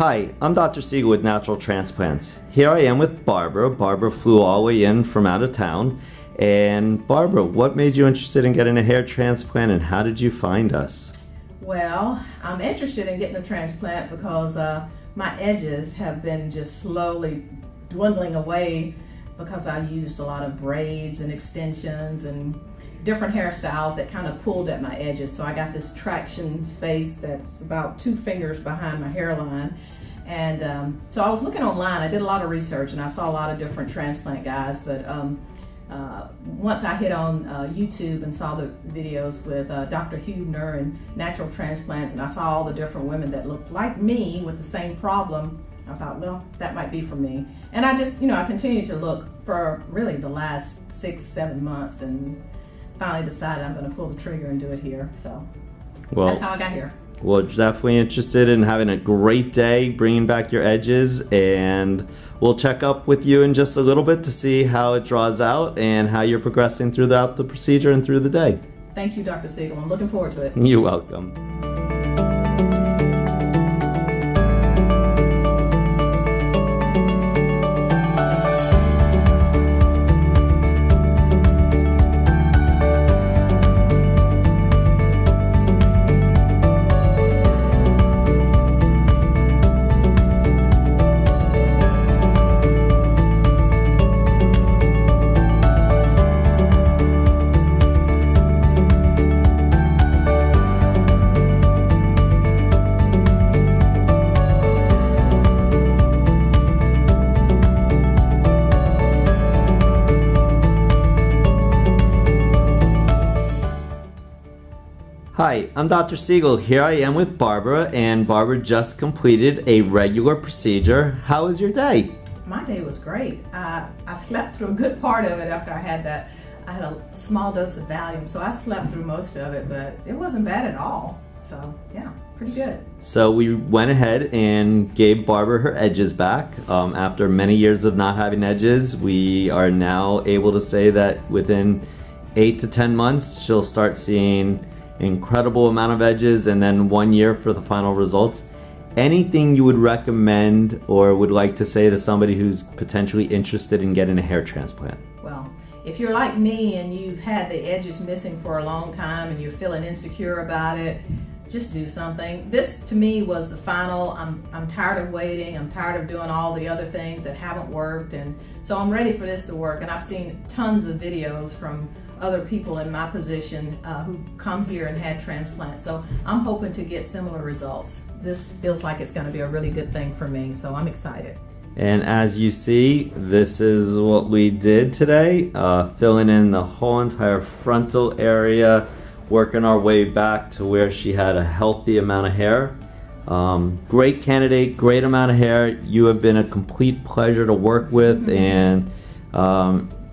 Hi, I'm Dr. Siegel with Natural Transplants. Here I am with Barbara. Barbara flew all the way in from out of town. And Barbara, what made you interested in getting a hair transplant and how did you find us? Well, I'm interested in getting a transplant because my edges have been just slowly dwindling away because I used a lot of braids and extensions and different hairstyles that kind of pulled at my edges. So I got this traction space that's about 2 fingers behind my hairline. And so I was looking online, I did a lot of research and I saw a lot of different transplant guys, but once I hit on YouTube and saw the videos with Dr. Hubner and Natural Transplants, and I saw all the different women that looked like me with the same problem, I thought, well, that might be for me. And I just, I continued to look for really the last 6-7 months and finally decided I'm going to pull the trigger and do it here. So that's how I got here. Well, definitely interested in having a great day, bringing back your edges, and we'll check up with you in just a little bit to see how it draws out and how you're progressing throughout the procedure and through the day. Thank you, Dr. Siegel. I'm looking forward to it. You're welcome. Hi, I'm Dr. Siegel. Here I am with Barbara, and Barbara just completed a regular procedure. How was your day? My day was great. I slept through a good part of it after I had that. I had a small dose of Valium, so I slept through most of it, but it wasn't bad at all. So yeah, pretty good. So we went ahead and gave Barbara her edges back. After many years of not having edges, we are now able to say that within 8 to 10 months, she'll start seeing incredible amount of edges, and then 1 year for the final results. Anything you would recommend or would like to say to somebody who's potentially interested in getting a hair transplant? Well, if you're like me and you've had the edges missing for a long time and you're feeling insecure about it, just do something. This to me was the final. I'm tired of waiting. I'm tired of doing all the other things that haven't worked, and so I'm ready for this to work. And I've seen tons of videos from other people in my position who come here and had transplants. So I'm hoping to get similar results. This feels like it's going to be a really good thing for me, so I'm excited. And as you see, this is what we did today, filling in the whole entire frontal area, working our way back to where she had a healthy amount of hair. Great candidate, great amount of hair. You have been a complete pleasure to work with, and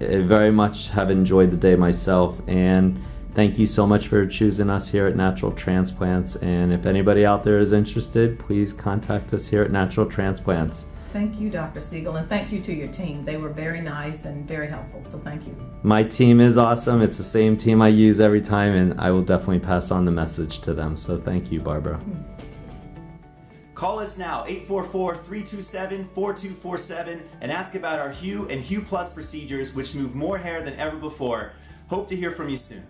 I very much have enjoyed the day myself, and thank you so much for choosing us here at Natural Transplants. And if anybody out there is interested, please contact us here at Natural Transplants. Thank you, Dr. Siegel, and thank you to your team. They were very nice and very helpful, so thank you. My team is awesome. It's the same team I use every time, and I will definitely pass on the message to them. So thank you, Barbara. Call us now, 844-327-4247, and ask about our Hue and Hue Plus procedures, which move more hair than ever before. Hope to hear from you soon.